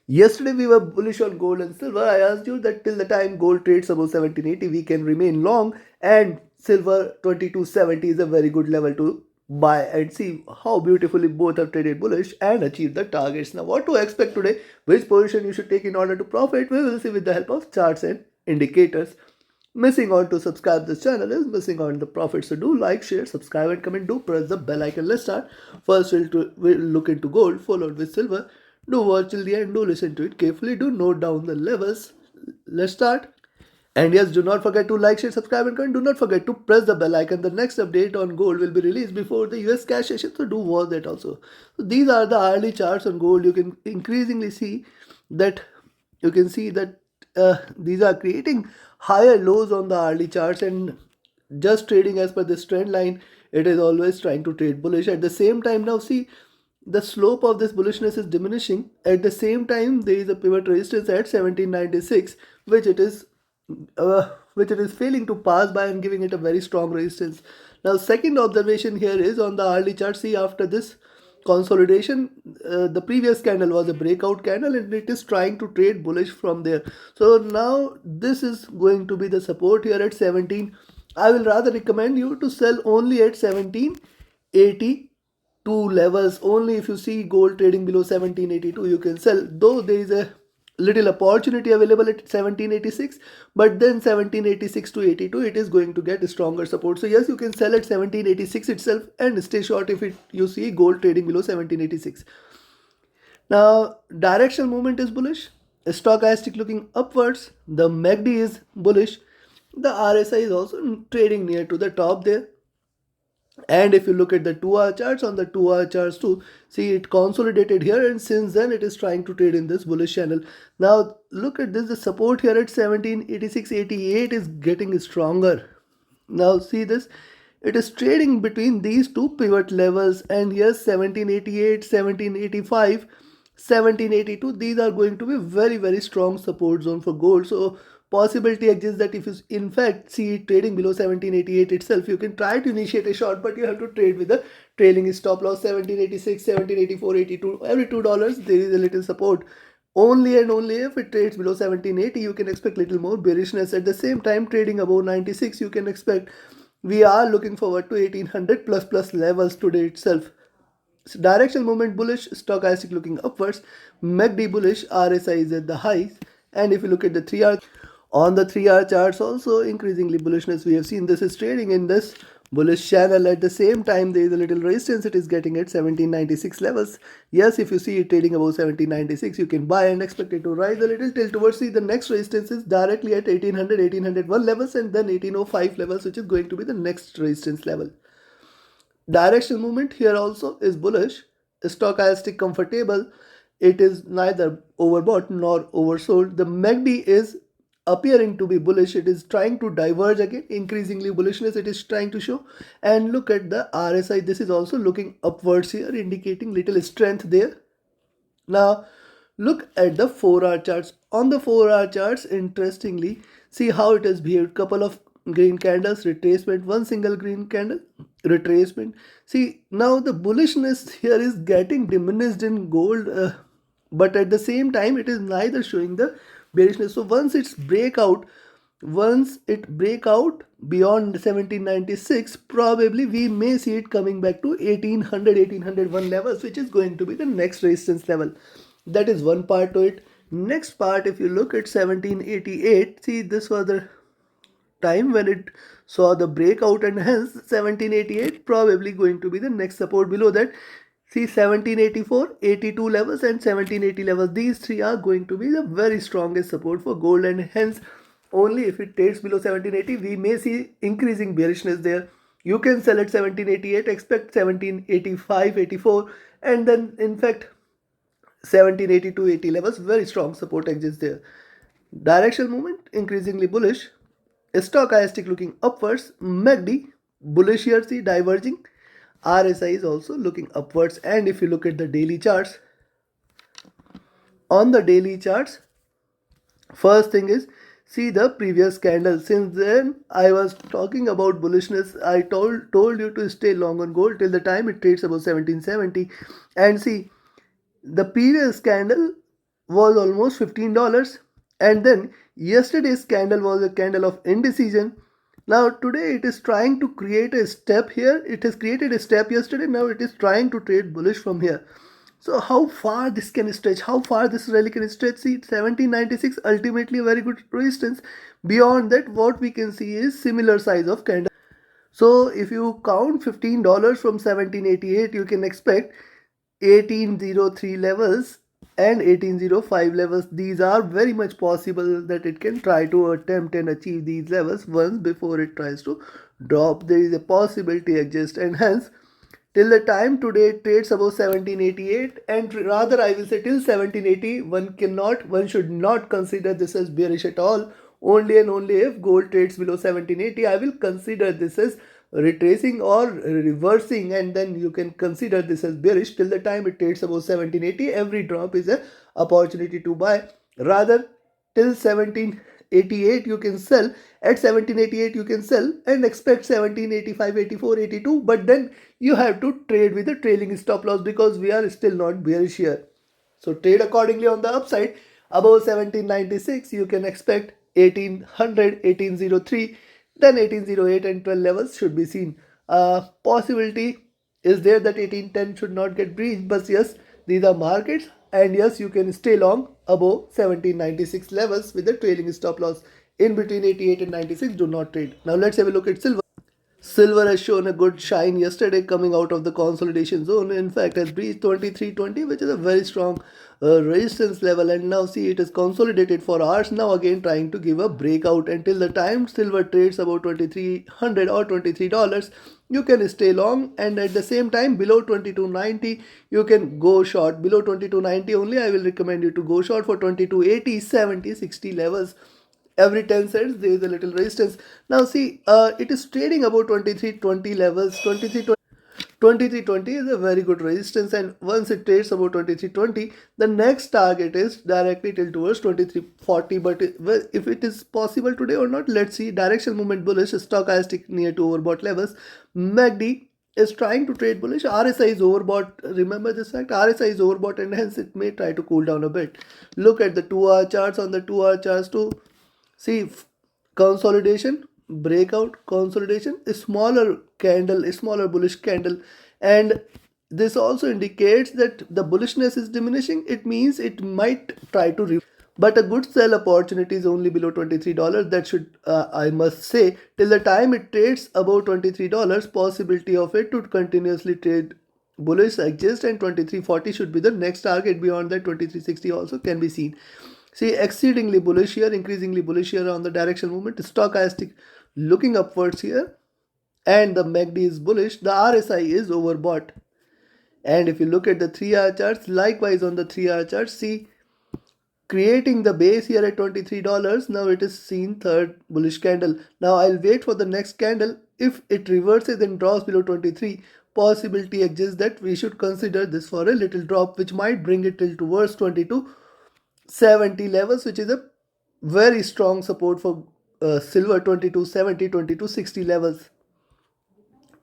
Yesterday we were bullish on gold and silver. I asked you that till the time gold trades above 1780 we can remain long, and silver 2270 is a very good level to buy, and see how beautifully both have traded bullish and achieved the targets. Now what to expect today, which position you should take in order to profit, we will see with the help of charts and indicators. Missing on to subscribe this channel is missing on the profit. So do like, share, subscribe and comment. Do press the bell icon. Let's start. First we'll look into gold, followed with silver. Do watch till the end. Do listen to it carefully. Do note down the levels. Let's start. And yes, do not forget to like, share, subscribe and comment. Do not forget to press the bell icon. The next update on gold will be released before the US cash session. So do watch that also. So these are the hourly charts on gold. You can increasingly see that these are creating higher lows on the hourly charts, and just trading as per this trend line, it is always trying to trade bullish. At the same time, now see the slope of this bullishness is diminishing. At the same time, there is a pivot resistance at 1796, which it is failing to pass by and giving it a very strong resistance. Now second observation here is on the hourly chart. See, after this consolidation, the previous candle was a breakout candle and it is trying to trade bullish from there. So now this is going to be the support here at 17. I will rather recommend you to sell only at 1782 levels. Only if you see gold trading below 1782 you can sell, though there is a little opportunity available at 1786, but then 1786 to 82 it is going to get stronger support. So yes, you can sell at 1786 itself and stay short if you see gold trading below 1786. Now directional movement is bullish, stochastic looking upwards, the MACD is bullish, the RSI is also trading near to the top there. And if you look at the 2-hour charts, on the 2-hour charts too, see it consolidated here, and since then it is trying to trade in this bullish channel. Now look at this, the support here at 1786.88 is getting stronger. Now see this, it is trading between these two pivot levels, and yes, 1788, 1785, 1782, these are going to be very strong support zone for gold. So possibility exists that if you in fact see it trading below 1788 itself, you can try to initiate a short, but you have to trade with a trailing stop loss. 1786, 1784, 82, every $2 there is a little support. Only and only if it trades below 1780 you can expect little more bearishness. At the same time, trading above 96 you can expect, we are looking forward to 1800 plus levels today itself. So directional movement bullish, stochastic looking upwards, MACD bullish, RSI is at the highs. And if you look at the 3-hour, on the 3-hour charts also increasingly bullishness we have seen. This is trading in this bullish channel. At the same time, there is a little resistance it is getting at 1796 levels. Yes, if you see it trading above 1796 you can buy and expect it to rise a little till towards the next resistance is directly at 1800, 1801 levels, and then 1805 levels, which is going to be the next resistance level. Directional movement here also is bullish, stochastic comfortable, it is neither overbought nor oversold. The MACD is appearing to be bullish, it is trying to diverge again, increasingly bullishness it is trying to show. And look at the RSI, this is also looking upwards here, indicating little strength there. Now look at the 4-hour charts. On the 4-hour charts, interestingly, see how it has behaved. Couple of green candles, retracement, one single green candle, retracement. See, now the bullishness here is getting diminished in gold, but at the same time it is neither showing the bearishness. So once it break out beyond 1796, probably we may see it coming back to 1800, 1801 levels, which is going to be the next resistance level. That is one part to it. Next part, if you look at 1788, see, this was the time when it saw the breakout, and hence 1788 probably going to be the next support. Below that, see 1784, 82 levels and 1780 levels. These three are going to be the very strongest support for gold, and hence only if it trades below 1780 we may see increasing bearishness there. You can sell at 1788, expect 1785, 84, and then in fact 1782, 80 levels, very strong support exists there. Directional movement increasingly bullish, stochastic looking upwards, MACD bullish here, see diverging, RSI is also looking upwards. And if you look at the daily charts, on the daily charts, first thing is, see the previous candle. Since then I was talking about bullishness, I told you to stay long on gold till the time it trades above 1770, and see the previous candle was almost $15, and then yesterday's candle was a candle of indecision. Now today it is trying to create a step here. It has created a step yesterday. Now it is trying to trade bullish from here. So how far this can stretch, how far this rally can stretch? See, 1796 ultimately a very good resistance. Beyond that, what we can see is similar size of candle. So if you count $15 from 1788, you can expect 1803 levels and 1805 levels. These are very much possible that it can try to attempt and achieve these levels once before it tries to drop. There is a possibility exists, and hence till the time today it trades above 1788, and rather I will say till 1780, one should not consider this as bearish at all. Only and only if gold trades below 1780, I will consider this as retracing or reversing, and then you can consider this as bearish. Till the time it trades above 1780, every drop is an opportunity to buy. Rather, till 1788 you can sell, at 1788 you can sell and expect 1785, 84, 82, but then you have to trade with a trailing stop loss because we are still not bearish here. So trade accordingly on the upside. Above 1796 you can expect 1800, 1803, then 1808 and 12 levels should be seen. Possibility is there that 1810 should not get breached, but yes, these are markets, and yes, you can stay long above 1796 levels with a trailing stop loss. In between 88 and 96, do not trade. Now let's have a look at silver. Silver has shown a good shine yesterday coming out of the consolidation zone. In fact, has breached 2320, which is a very strong resistance level, and now see it is consolidated for hours. Now again trying to give a breakout. Until the time silver trades about 2300 or $23, you can stay long, and at the same time below 2290 you can go short. Below 2290 only I will recommend you to go short for 2280, 70, 60 levels. Every 10 cents there is a little resistance. Now see, it is trading about 2320 levels. 2320 is a very good resistance, and once it trades about 2320, the next target is directly till towards 2340. But if it is possible today or not, let's see. Direction movement bullish, stochastic near to overbought levels. MACD is trying to trade bullish. RSI is overbought. Remember this fact, RSI is overbought, and hence it may try to cool down a bit. Look at the 2-hour charts. On the 2-hour charts too, see, consolidation, breakout, consolidation, a smaller candle, a smaller bullish candle, and this also indicates that the bullishness is diminishing. It means it might try to but a good sell opportunity is only below $23. That should, I must say, till the time it trades above $23, possibility of it to continuously trade bullish exists, and 2340 should be the next target. Beyond that, 2360 also can be seen. See, exceedingly bullish here, increasingly bullish here on the direction movement. Stochastic looking upwards here, and the MACD is bullish. The RSI is overbought. And if you look at the 3-hour charts, likewise on the 3-hour charts, see, creating the base here at $23. Now it is seen third bullish candle. Now I'll wait for the next candle. If it reverses and drops below 23, possibility exists that we should consider this for a little drop, which might bring it till towards 2270 levels, which is a very strong support for silver. 2270, 2260 levels.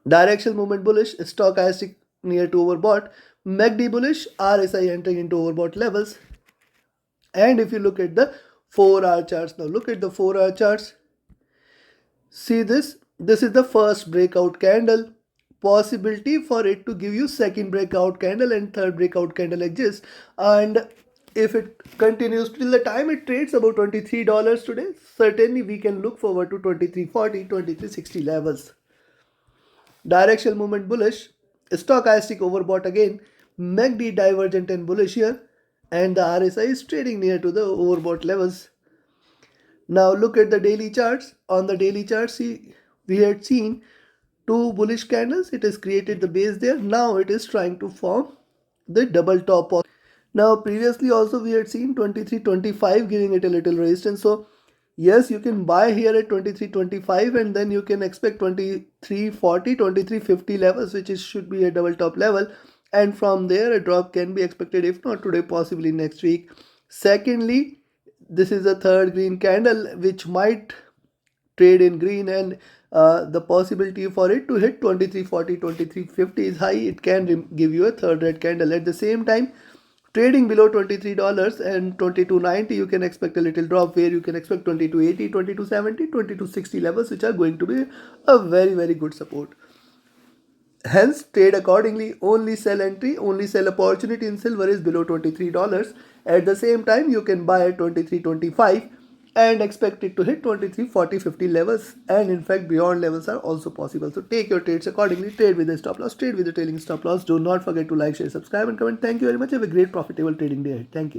Direction movement bullish, stochastic near to overbought, MACD bullish, RSI entering into overbought levels. And if you look at the 4-hour charts, now look at the 4-hour charts. See this is the first breakout candle. Possibility for it to give you second breakout candle and third breakout candle exists. And if it continues till the time it trades about $23 today, certainly we can look forward to 2340, 2360 levels. Directional movement bullish, stochastic overbought again, MACD divergent and bullish here, and the RSI is trading near to the overbought levels. Now look at the daily charts. On the daily charts, see, we had seen two bullish candles. It has created the base there. Now it is trying to form the double top. Now previously also we had seen 2325 giving it a little resistance. So yes, you can buy here at 2325, and then you can expect 2340, 2350 levels, which should be a double top level. And from there a drop can be expected, if not today, possibly next week. Secondly, this is a third green candle which might trade in green, and the possibility for it to hit 2340, 2350 is high. It can give you a third red candle. At the same time, Trading below $23 and 22.90, you can expect a little drop, where you can expect 22.80, 22.70, 22.60 levels, which are going to be a very good support. Hence, trade accordingly. Only sell entry, only sell opportunity in silver is below $23. At the same time, you can buy at 23.25 and expect it to hit 23.40-50 levels, and in fact beyond levels are also possible. So take your trades accordingly. Trade with a stop loss, trade with a trailing stop loss. Do not forget to like, share, subscribe and comment. Thank you very much. Have a great profitable trading day ahead. Thank you.